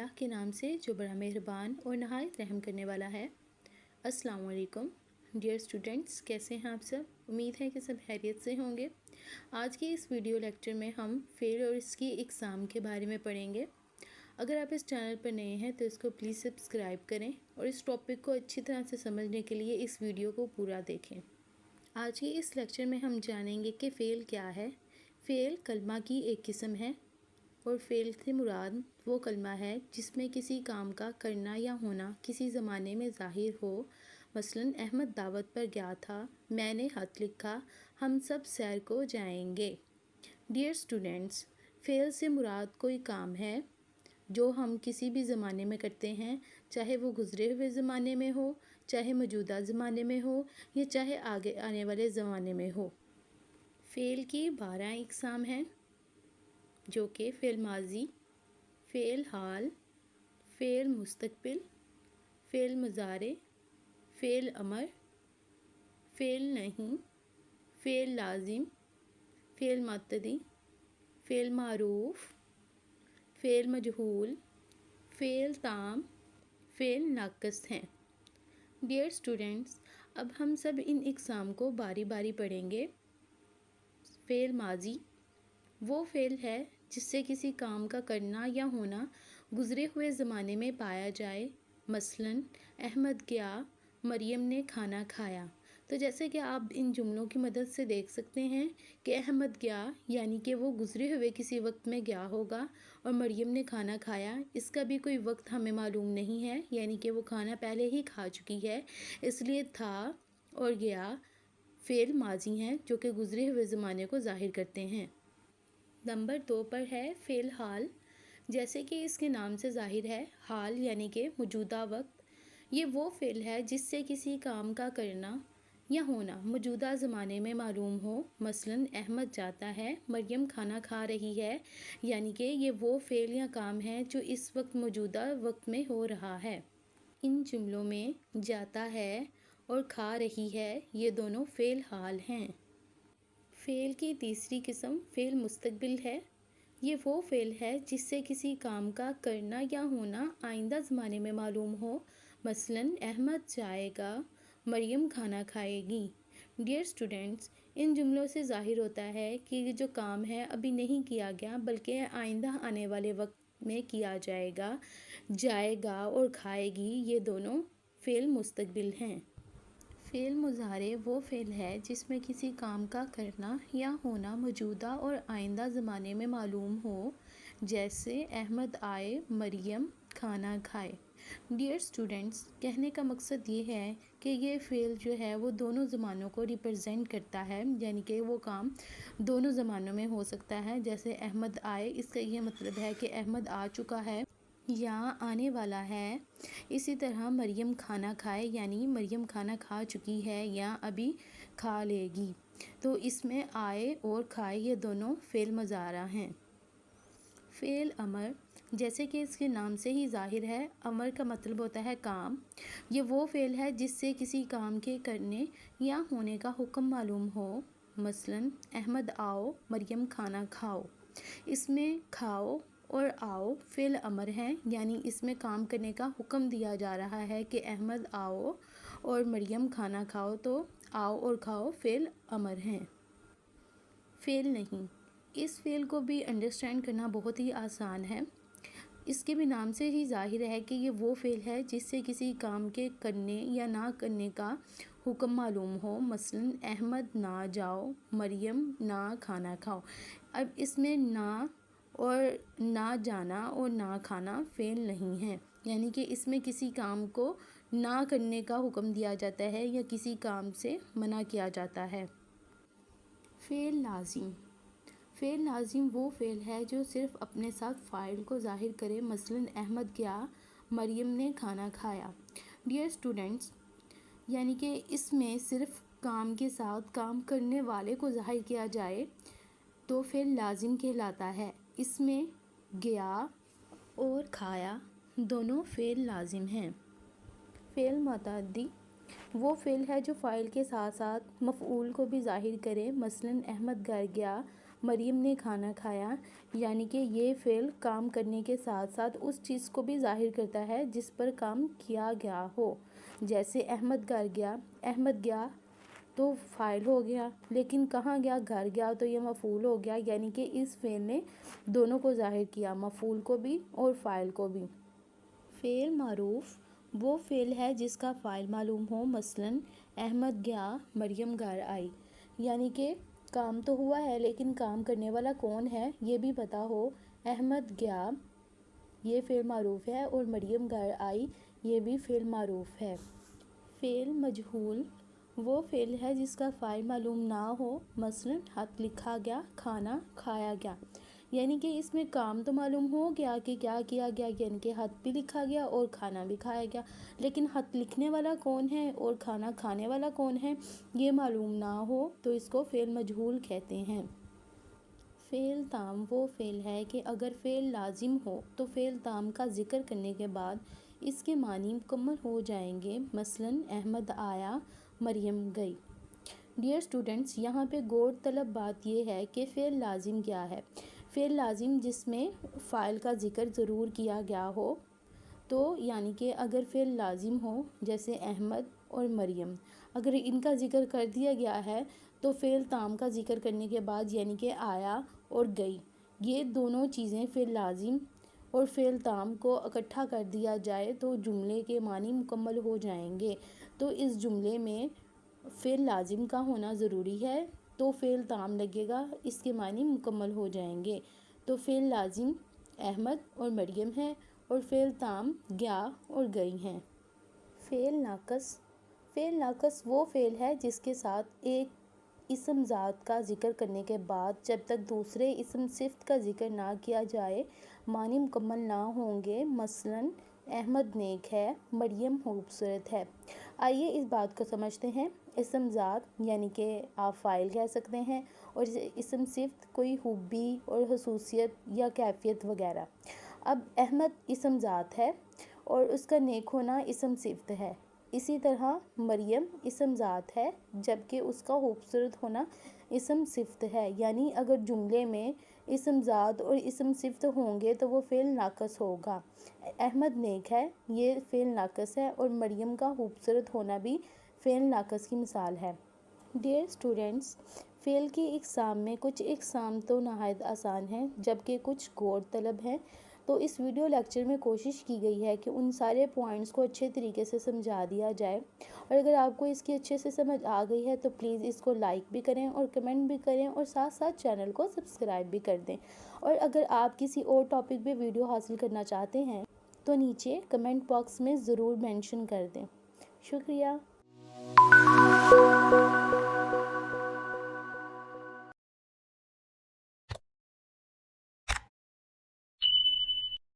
اللہ کے نام سے جو بڑا مہربان اور نہایت رحم کرنے والا ہے۔ السلام علیکم ڈیئر اسٹوڈنٹس، کیسے ہیں آپ سب؟ امید ہے کہ سب خیریت سے ہوں گے۔ آج کے اس ویڈیو لیکچر میں ہم فیل اور اس کی اقسام کے بارے میں پڑھیں گے۔ اگر آپ اس چینل پر نئے ہیں تو اس کو پلیز سبسکرائب کریں اور اس ٹاپک کو اچھی طرح سے سمجھنے کے لیے اس ویڈیو کو پورا دیکھیں۔ آج کے اس لیکچر میں ہم جانیں گے کہ فعل کیا ہے۔ فعل کلمہ کی ایک قسم ہے اور فعل سے مراد وہ کلمہ ہے جس میں کسی کام کا کرنا یا ہونا کسی زمانے میں ظاہر ہو۔ مثلاً احمد دعوت پر گیا تھا، میں نے خط لکھا، ہم سب سیر کو جائیں گے۔ ڈیئر اسٹوڈنٹس، فعل سے مراد کوئی کام ہے جو ہم کسی بھی زمانے میں کرتے ہیں، چاہے وہ گزرے ہوئے زمانے میں ہو، چاہے موجودہ زمانے میں ہو یا چاہے آگے آنے والے زمانے میں ہو۔ فعل کی 12 اقسام ہیں جو کہ فعل ماضی، فعل حال، فعل مستقبل، فعل مضارع، فعل امر، فعل نہیں، فعل لازم، فعل مبتدی، فعل معروف، فعل مجہول، فعل تام، فعل ناقص ہیں۔ ڈیئر اسٹوڈنٹس، اب ہم سب ان اقسام کو باری باری پڑھیں گے۔ فعل ماضی وہ فعل ہے جس سے کسی کام کا کرنا یا ہونا گزرے ہوئے زمانے میں پایا جائے۔ مثلاً احمد گیا، مریم نے کھانا کھایا۔ تو جیسے کہ آپ ان جملوں کی مدد سے دیکھ سکتے ہیں کہ احمد گیا یعنی کہ وہ گزرے ہوئے کسی وقت میں گیا ہوگا، اور مریم نے کھانا کھایا، اس کا بھی کوئی وقت ہمیں معلوم نہیں ہے، یعنی کہ وہ کھانا پہلے ہی کھا چکی ہے، اس لیے تھا اور گیا فعل ماضی ہیں جو کہ گزرے ہوئے زمانے کو ظاہر کرتے ہیں۔ نمبر 2 پر ہے فعل حال۔ جیسے کہ اس کے نام سے ظاہر ہے، حال یعنی کہ موجودہ وقت۔ یہ وہ فعل ہے جس سے کسی کام کا کرنا یا ہونا موجودہ زمانے میں معلوم ہو۔ مثلاً احمد جاتا ہے، مریم کھانا کھا رہی ہے، یعنی کہ یہ وہ فعل یا کام ہے جو اس وقت موجودہ وقت میں ہو رہا ہے۔ ان جملوں میں جاتا ہے اور کھا رہی ہے، یہ دونوں فعل حال ہیں۔ فعل کی تیسری قسم فعل مستقبل ہے۔ یہ وہ فعل ہے جس سے کسی کام کا کرنا یا ہونا آئندہ زمانے میں معلوم ہو۔ مثلاً احمد جائے گا، مریم کھانا کھائے گی۔ ڈیئر اسٹوڈنٹس، ان جملوں سے ظاہر ہوتا ہے کہ یہ جو کام ہے ابھی نہیں کیا گیا بلکہ آئندہ آنے والے وقت میں کیا جائے گا۔ جائے گا اور کھائے گی، یہ دونوں فعل مستقبل ہیں۔ فعل مضارع وہ فعل ہے جس میں کسی کام کا کرنا یا ہونا موجودہ اور آئندہ زمانے میں معلوم ہو، جیسے احمد آئے، مریم کھانا کھائے۔ ڈیئر اسٹوڈنٹس، کہنے کا مقصد یہ ہے کہ یہ فعل جو ہے وہ دونوں زمانوں کو ریپرزینٹ کرتا ہے، یعنی کہ وہ کام دونوں زمانوں میں ہو سکتا ہے۔ جیسے احمد آئے، اس کا یہ مطلب ہے کہ احمد آ چکا ہے یا آنے والا ہے۔ اسی طرح مریم کھانا کھائے یعنی مریم کھانا کھا چکی ہے یا ابھی کھا لے گی۔ تو اس میں آئے اور کھائے یہ دونوں فعل مضارع ہیں۔ فعل امر، جیسے کہ اس کے نام سے ہی ظاہر ہے، امر کا مطلب ہوتا ہے کام۔ یہ وہ فعل ہے جس سے کسی کام کے کرنے یا ہونے کا حکم معلوم ہو۔ مثلاً احمد آؤ، مریم کھانا کھاؤ۔ اس میں کھاؤ اور آؤ فعل امر ہیں، یعنی اس میں کام کرنے کا حکم دیا جا رہا ہے کہ احمد آؤ اور مریم کھانا کھاؤ، تو آؤ اور کھاؤ فعل امر ہیں۔ فعل نہیں، اس فعل کو بھی انڈرسٹینڈ کرنا بہت ہی آسان ہے۔ اس کے بھی نام سے ہی ظاہر ہے کہ یہ وہ فعل ہے جس سے کسی کام کے کرنے یا نہ کرنے کا حکم معلوم ہو۔ مثلاً احمد نہ جاؤ، مریم نہ کھانا کھاؤ۔ اب اس میں نہ اور نہ جانا اور نہ کھانا فعل نہیں ہے، یعنی کہ اس میں کسی کام کو نہ کرنے کا حکم دیا جاتا ہے یا کسی کام سے منع کیا جاتا ہے۔ فعل لازم، فعل لازم وہ فعل ہے جو صرف اپنے ساتھ فاعل کو ظاہر کرے۔ مثلاً احمد گیا، مریم نے کھانا کھایا۔ ڈیئر اسٹوڈنٹس، یعنی کہ اس میں صرف کام کے ساتھ کام کرنے والے کو ظاہر کیا جائے تو فعل لازم کہلاتا ہے۔ اس میں گیا اور کھایا دونوں فعل لازم ہیں۔ فعل متعدی وہ فعل ہے جو فاعل کے ساتھ ساتھ مفعول کو بھی ظاہر کرے۔ مثلاً احمد گھر گیا، مریم نے کھانا کھایا، یعنی کہ یہ فعل کام کرنے کے ساتھ ساتھ اس چیز کو بھی ظاہر کرتا ہے جس پر کام کیا گیا ہو۔ جیسے احمد گھر گیا، احمد گیا تو فاعل ہو گیا، لیکن کہاں گیا؟ گھر گیا تو یہ مفعول ہو گیا، یعنی کہ اس فعل نے دونوں کو ظاہر کیا، مفعول کو بھی اور فاعل کو بھی۔ فعل معروف وہ فعل ہے جس کا فاعل معلوم ہو، مثلاً احمد گیا، مریم گھر آئی، یعنی کہ کام تو ہوا ہے لیکن کام کرنے والا کون ہے یہ بھی پتا ہو۔ احمد گیا یہ فعل معروف ہے اور مریم گھر آئی یہ بھی فعل معروف ہے۔ فعل مجہول وہ فعل ہے جس کا فاعل معلوم نہ ہو، مثلاً خط لکھا گیا، کھانا کھایا گیا، یعنی کہ اس میں کام تو معلوم ہو گیا کہ کیا کیا گیا، یعنی کہ خط بھی لکھا گیا اور کھانا بھی کھایا گیا، لیکن خط لکھنے والا کون ہے اور کھانا کھانے والا کون ہے یہ معلوم نہ ہو تو اس کو فعل مجہول کہتے ہیں۔ فعل تام وہ فعل ہے کہ اگر فعل لازم ہو تو فعل تام کا ذکر کرنے کے بعد اس کے معنی مکمل ہو جائیں گے، مثلاً احمد آیا، مریم گئی۔ ڈیئر اسٹوڈنٹس، یہاں پہ غور طلب بات یہ ہے کہ فعل لازم کیا ہے۔ فعل لازم جس میں فاعل کا ذکر ضرور کیا گیا ہو، تو یعنی کہ اگر فعل لازم ہو جیسے احمد اور مریم، اگر ان کا ذکر کر دیا گیا ہے تو فعل تام کا ذکر کرنے کے بعد یعنی کہ آیا اور گئی، یہ دونوں چیزیں فعل لازم اور فعل تام کو اکٹھا کر دیا جائے تو جملے کے معنی مکمل ہو جائیں گے۔ تو اس جملے میں فعل لازم کا ہونا ضروری ہے تو فعل تام لگے گا، اس کے معنی مکمل ہو جائیں گے۔ تو فعل لازم احمد اور مریم ہے اور فعل تام گیا اور گئی ہیں۔ فعل ناقص وہ فعل ہے جس کے ساتھ ایک اسم ذات کا ذکر کرنے کے بعد جب تک دوسرے اسم صفت کا ذکر نہ کیا جائے معنی مکمل نہ ہوں گے، مثلاً احمد نیک ہے، مریم خوبصورت ہے۔ آئیے اس بات کو سمجھتے ہیں۔ اسم ذات یعنی کہ آپ فاعل کہہ سکتے ہیں اور اسم صفت کوئی خوبی اور خصوصیت یا کیفیت وغیرہ۔ اب احمد اسم ذات ہے اور اس کا نیک ہونا اسم صفت ہے، اسی طرح مریم اسم ذات ہے جبکہ اس کا خوبصورت ہونا اسم صفت ہے، یعنی اگر جملے میں اسم ذات اور اسم صفت ہوں گے تو وہ فعل ناقص ہوگا۔ احمد نیک ہے یہ فعل ناقص ہے اور مریم کا خوبصورت ہونا بھی فعل ناقص کی مثال ہے۔ ڈیئر اسٹوڈنٹس، فعل کی اقسام میں کچھ اقسام تو نہایت آسان ہیں جبکہ کچھ غور طلب ہیں، تو اس ویڈیو لیکچر میں کوشش کی گئی ہے کہ ان سارے پوائنٹس کو اچھے طریقے سے سمجھا دیا جائے، اور اگر آپ کو اس کی اچھے سے سمجھ آ گئی ہے تو پلیز اس کو لائک بھی کریں اور کمنٹ بھی کریں اور ساتھ ساتھ چینل کو سبسکرائب بھی کر دیں، اور اگر آپ کسی اور ٹاپک پہ ویڈیو حاصل کرنا چاہتے ہیں تو نیچے کمنٹ باکس میں ضرور مینشن کر دیں۔ شکریہ۔